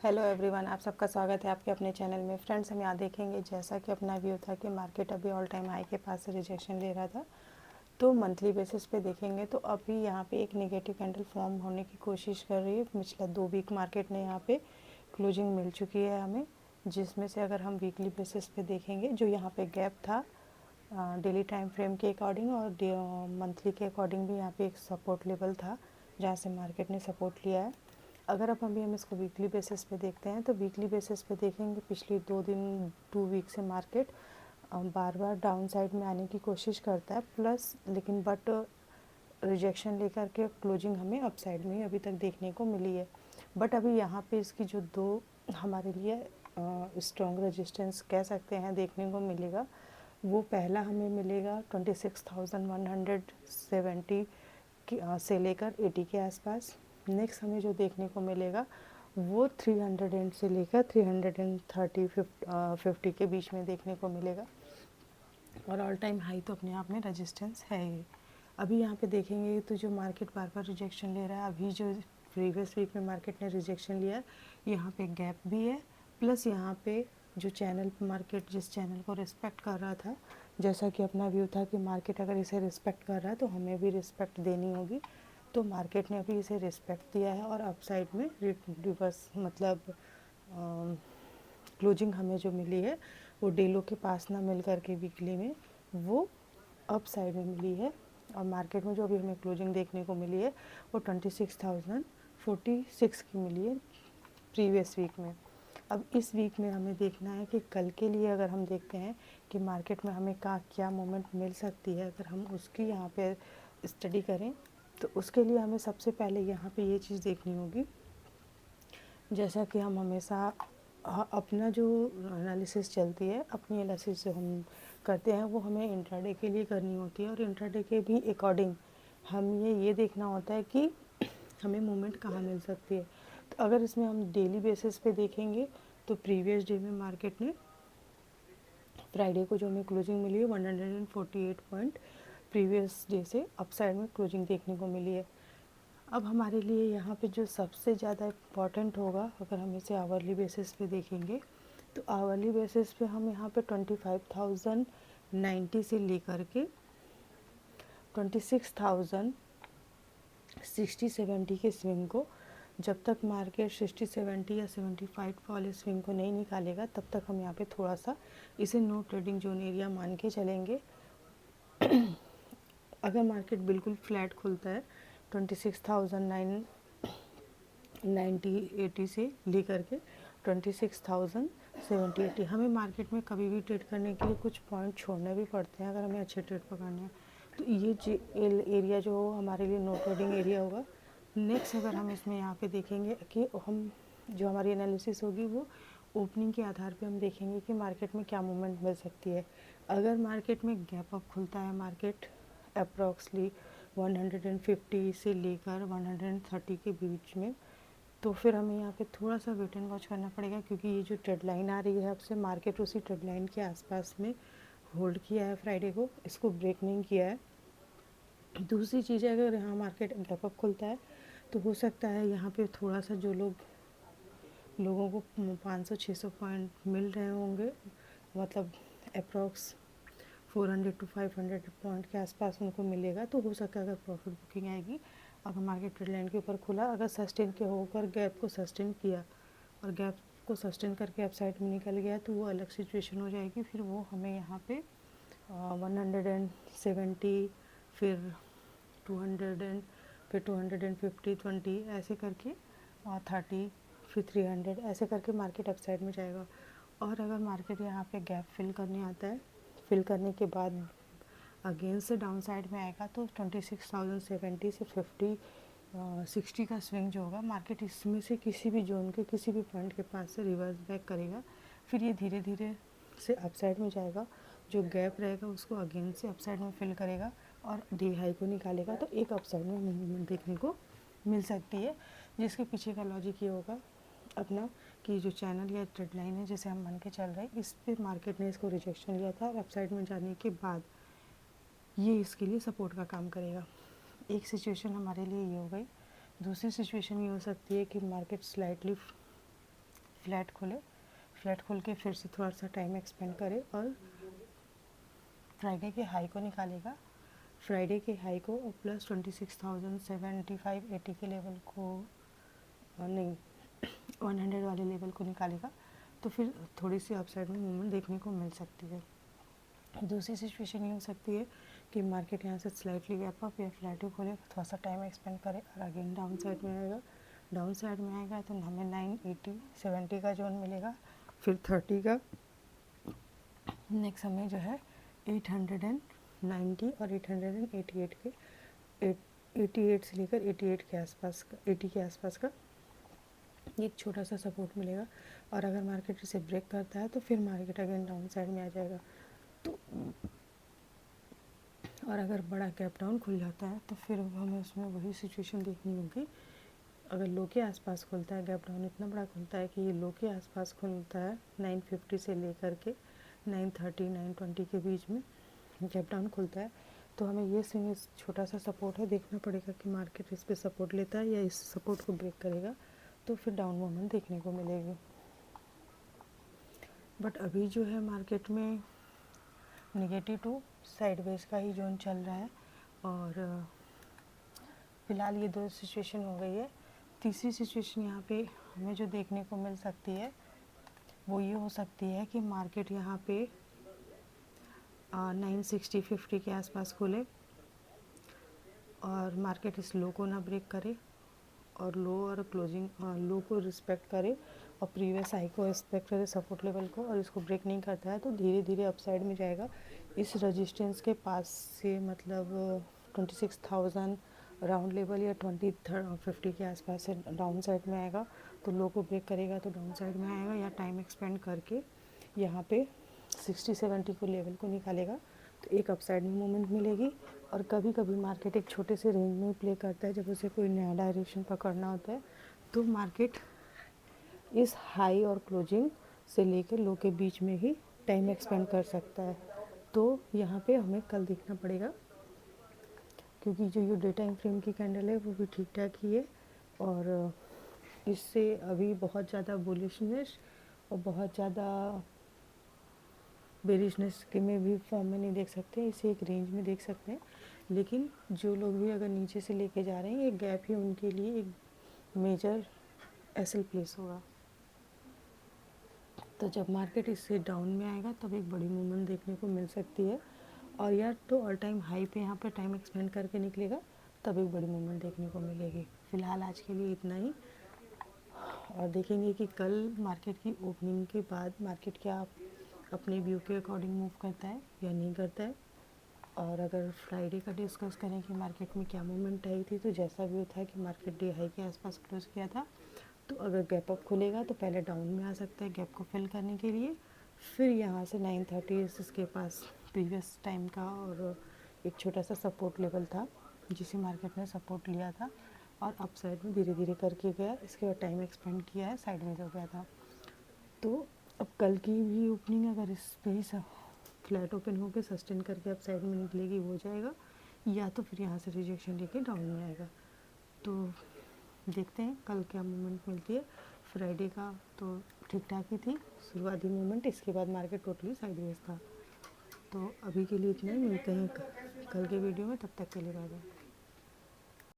Hello everyone, आप सबका स्वागत है आपके अपने चैनल में। फ्रेंड्स, हम यहाँ देखेंगे जैसा कि अपना व्यू था कि मार्केट अभी ऑल टाइम हाई के पास से रिजेक्शन ले रहा था, तो मंथली बेसिस पे देखेंगे तो अभी यहाँ पे एक नेगेटिव कैंडल फॉर्म होने की कोशिश कर रही है। पिछला 2 वीक मार्केट ने यहाँ पे क्लोजिंग मिल चुकी है हमें, जिसमें से अगर हम वीकली बेसिस पे देखेंगे जो यहाँ पे गैप था डेली टाइम फ्रेम के अकॉर्डिंग और मंथली के अकॉर्डिंग भी यहाँ पे एक सपोर्ट लेवल था जहाँ से मार्केट ने सपोर्ट लिया है। अगर अब अभी हम इसको वीकली बेसिस पे देखते हैं तो वीकली बेसिस पे देखेंगे पिछले 2 वीक से मार्केट बार बार डाउन साइड में आने की कोशिश करता है प्लस, लेकिन बट रिजेक्शन लेकर के क्लोजिंग हमें अप साइड में ही अभी तक देखने को मिली है। बट अभी यहाँ पे इसकी जो दो हमारे लिए स्ट्रॉन्ग रेजिस्टेंस कह सकते हैं देखने को मिलेगा, वो पहला हमें मिलेगा 26,170 से लेकर 80 के आसपास। नेक्स्ट हमें जो देखने को मिलेगा वो 300 एंड से लेकर 330 50 के बीच में देखने को मिलेगा, और ऑल टाइम हाई तो अपने आप में रेजिस्टेंस है ही। अभी यहाँ पे देखेंगे तो जो मार्केट बार बार रिजेक्शन ले रहा है, अभी जो प्रीवियस वीक में मार्केट ने रिजेक्शन लिया, यहाँ पे गैप भी है प्लस यहाँ पे जो चैनल मार्केट जिस चैनल को रिस्पेक्ट कर रहा था, जैसा कि अपना व्यू था कि मार्केट अगर इसे रिस्पेक्ट कर रहा है तो हमें भी रिस्पेक्ट देनी होगी, तो मार्केट ने अभी इसे रिस्पेक्ट दिया है और अप साइड में रिवर्स मतलब क्लोजिंग हमें जो मिली है वो डेलो के पास ना मिल कर के वीकली में वो अप साइड में मिली है। और मार्केट में जो अभी हमें क्लोजिंग देखने को मिली है वो 26,046 की मिली है प्रीवियस वीक में। अब इस वीक में हमें देखना है कि कल के लिए अगर हम देखते हैं कि मार्केट में हमें क्या मोमेंट मिल सकती है, अगर हम उसकी यहाँ पे स्टडी करें तो उसके लिए हमें सबसे पहले यहाँ पे ये चीज़ देखनी होगी, जैसा कि हम हमेशा अपना जो एनालिसिस चलती है, अपनी एनालिसिस जो हम करते हैं वो हमें इंट्राडे के लिए करनी होती है, और इंट्राडे के भी अकॉर्डिंग हम ये देखना होता है कि हमें मूवमेंट कहाँ मिल सकती है। तो अगर इसमें हम डेली बेसिस पे देखेंगे तो प्रीवियस डे में मार्केट ने फ्राइडे को जो हमें क्लोजिंग मिली है 148 पॉइंट प्रीवियस डे से अपसाइड में क्लोजिंग देखने को मिली है। अब हमारे लिए यहाँ पे जो सबसे ज़्यादा इम्पॉर्टेंट होगा, अगर हम इसे आवर्ली बेसिस पे देखेंगे तो आवर्ली बेसिस पे हम यहाँ पे 25,090 से लेकर के 26,060-70 के स्विंग को, जब तक मार्केट 60-70 या 75 वाले स्विंग को नहीं निकालेगा तब तक हम यहाँ पे थोड़ा सा इसे नो ट्रेडिंग जोन एरिया मान के चलेंगे। अगर मार्केट बिल्कुल फ्लैट खुलता है 26,990-80 से लेकर के 26,070-80, हमें मार्केट में कभी भी ट्रेड करने के लिए कुछ पॉइंट छोड़ने भी पड़ते हैं अगर हमें अच्छे ट्रेड पकड़ने हैं। तो ये एरिया जो हमारे लिए नो ट्रेडिंग एरिया होगा। नेक्स्ट अगर हम इसमें यहाँ पे देखेंगे कि हम जो हमारी एनालिसिस होगी वो ओपनिंग के आधार पे हम देखेंगे कि मार्केट में क्या मूवमेंट मिल सकती है। अगर मार्केट में गैप अप खुलता है मार्केट अप्रॉक्सली 150 से लेकर 130 के बीच में, तो फिर हमें यहाँ पे थोड़ा सा वेट एंड वॉच करना पड़ेगा, क्योंकि ये जो ट्रेड लाइन आ रही है अब से मार्केट उसी ट्रेड लाइन के आसपास में होल्ड किया है फ्राइडे को, इसको ब्रेक नहीं किया है। दूसरी चीज़ है, अगर यहाँ मार्केट गैप अप खुलता है तो हो सकता है यहाँ पे थोड़ा सा जो लोगों को 500-600 पॉइंट मिल रहे होंगे, मतलब अप्रॉक्स 400 to 500 पॉइंट के आसपास उनको मिलेगा, तो हो सकता है अगर प्रॉफिट बुकिंग आएगी। अगर मार्केट ट्रेड लाइन के ऊपर खुला, अगर सस्टेन के होकर गैप को सस्टेन किया और गैप को सस्टेन करके अपसाइड में निकल गया तो वो अलग सिचुएशन हो जाएगी। फिर वो हमें यहाँ पे 170, फिर 200 एंड फिर 250, 20 ऐसे करके 30, फिर 300 ऐसे करके मार्केट अपसाइड में जाएगा। और अगर मार्केट यहाँ पे गैप फिल करने आता है, फिल करने के बाद अगेन से डाउन साइड में आएगा तो 26,070 से 60 का स्विंग जो होगा मार्केट इसमें से किसी भी जोन के किसी भी पॉइंट के पास से रिवर्स बैक करेगा। फिर ये धीरे धीरे से अपसाइड में जाएगा, जो गैप रहेगा उसको अगेन से अपसाइड में फिल करेगा और डे हाई को निकालेगा, तो एक अपसाइड में मूवमेंट देखने को मिल सकती है। जिसके पीछे का लॉजिक ये होगा अपना कि जो चैनल या ट्रेड लाइन है जिसे हम मान के चल रहे हैं, इस पे मार्केट ने इसको रिजेक्शन लिया था और अपसाइड में जाने के बाद ये इसके लिए सपोर्ट का काम करेगा। एक सिचुएशन हमारे लिए ये हो गई। दूसरी सिचुएशन ये हो सकती है कि मार्केट स्लाइटली फ्लैट खोल के फिर से थोड़ा सा टाइम एक्सपेंड करे और फ्राइडे के हाई को निकालेगा, फ्राइडे के हाई को और प्लस 26,075-80 के लेवल को नहीं 100 वाले लेवल को निकालेगा, तो फिर थोड़ी सी अपसाइड में मूवमेंट देखने को मिल सकती है। दूसरी सिचुएशन ये हो सकती है कि मार्केट यहाँ से स्लाइटली गैप अप या फ्लैट खोले, थोड़ा सा टाइम एक्सपेंड करे और अगेन डाउन साइड में आएगा। डाउन साइड में आएगा तो हमें 980-70 का जोन मिलेगा, फिर 30 का, नेक्स्ट हमें जो है 890 और 888 के 88 से लेकर 88 के आसपास का 80 के आसपास का एक छोटा सा सपोर्ट मिलेगा। और अगर मार्केट इसे ब्रेक करता है तो फिर मार्केट अगेन डाउन साइड में आ जाएगा। तो और अगर बड़ा गैप डाउन खुल जाता है तो फिर हमें उसमें वही सिचुएशन देखनी होगी। अगर लो के आसपास खुलता है, गैप डाउन इतना बड़ा खुलता है कि ये लो के आसपास खुलता है 950 से लेकर के 930-920 के बीच में गैप डाउन खुलता है, तो हमें ये छोटा सा सपोर्ट है, देखना पड़ेगा कि मार्केट इस पे सपोर्ट लेता है या इस सपोर्ट को ब्रेक करेगा, तो फिर डाउन मूवमेंट देखने को मिलेगी। बट अभी जो है मार्केट में नेगेटिव टू साइडवेज का ही जोन चल रहा है और फ़िलहाल ये दो सिचुएशन हो गई है। तीसरी सिचुएशन यहाँ पे हमें जो देखने को मिल सकती है वो ये हो सकती है कि मार्केट यहाँ पे 960-50 के आसपास खुले और मार्केट इस लो को ना ब्रेक करे और लो और क्लोजिंग लो को रिस्पेक्ट करे और प्रीवियस हाई को रिस्पेक्ट करे सपोर्ट लेवल को, और इसको ब्रेक नहीं करता है तो धीरे धीरे अपसाइड में जाएगा। इस रेजिस्टेंस के पास से मतलब 26,000 राउंड लेवल या 50 के आसपास से डाउन साइड में आएगा, तो लो को ब्रेक करेगा तो डाउन साइड में आएगा या टाइम एक्सपेंड करके यहाँ पे 60-70 को लेवल को निकालेगा, तो एक अपसाइड में मूवमेंट मिलेगी। और कभी कभी मार्केट एक छोटे से रेंज में प्ले करता है, जब उसे कोई नया डायरेक्शन पकड़ना होता है तो मार्केट इस हाई और क्लोजिंग से लेकर लो के बीच में ही टाइम एक्सपेंड कर सकता है। तो यहाँ पे हमें कल देखना पड़ेगा, क्योंकि जो ये डे टाइम फ्रेम की कैंडल है वो भी ठीक ठाक ही है और इससे अभी बहुत ज़्यादा बुलिशनेस और बहुत ज़्यादा बेरिशनेस के में भी फॉर्म में नहीं देख सकते, इसे एक रेंज में देख सकते हैं। लेकिन जो लोग भी अगर नीचे से लेके जा रहे हैं, ये गैप ही उनके लिए एक मेजर एसएल प्लेस होगा। तो जब मार्केट इससे डाउन में आएगा तब एक बड़ी मूवमेंट देखने को मिल सकती है, और या तो ऑल टाइम हाई पे यहाँ पे टाइम एक्सपेंड करके निकलेगा तब एक बड़ी मूवमेंट देखने को मिलेगी। फ़िलहाल आज के लिए इतना ही, और देखेंगे कि कल मार्केट की ओपनिंग के बाद मार्केट क्या अपने व्यू के अकॉर्डिंग मूव करता है या नहीं करता है। और अगर फ्राइडे का डिस्कस करें कि मार्केट में क्या मूवमेंट आई थी, तो जैसा व्यू था कि मार्केट डे हाई के आसपास क्लोज किया था, तो अगर गैप अप खुलेगा तो पहले डाउन में आ सकता है गैप को फिल करने के लिए, फिर यहाँ से 930 इसके पास प्रीवियस टाइम का और एक छोटा सा सपोर्ट लेवल था जिसे मार्केट ने सपोर्ट लिया था और अप साइड में धीरे धीरे करके गया, इसके बाद टाइम एक्सपेंड किया है, साइडवेज हो गया था। तो अब कल की भी ओपनिंग अगर इस पे ही फ्लैट ओपन होकर सस्टेन करके अप साइड में निकलेगी हो जाएगा, या तो फिर यहाँ से रिजेक्शन लेके डाउन में आएगा। तो देखते हैं कल क्या मूवमेंट मिलती है। फ्राइडे का तो ठीक ठाक ही थी शुरुआती मूवमेंट, इसके बाद मार्केट टोटली साइडवेज था। तो अभी के लिए इतना ही, मिलते हैं कल के वीडियो में, तब तक के लिए बाय बाय।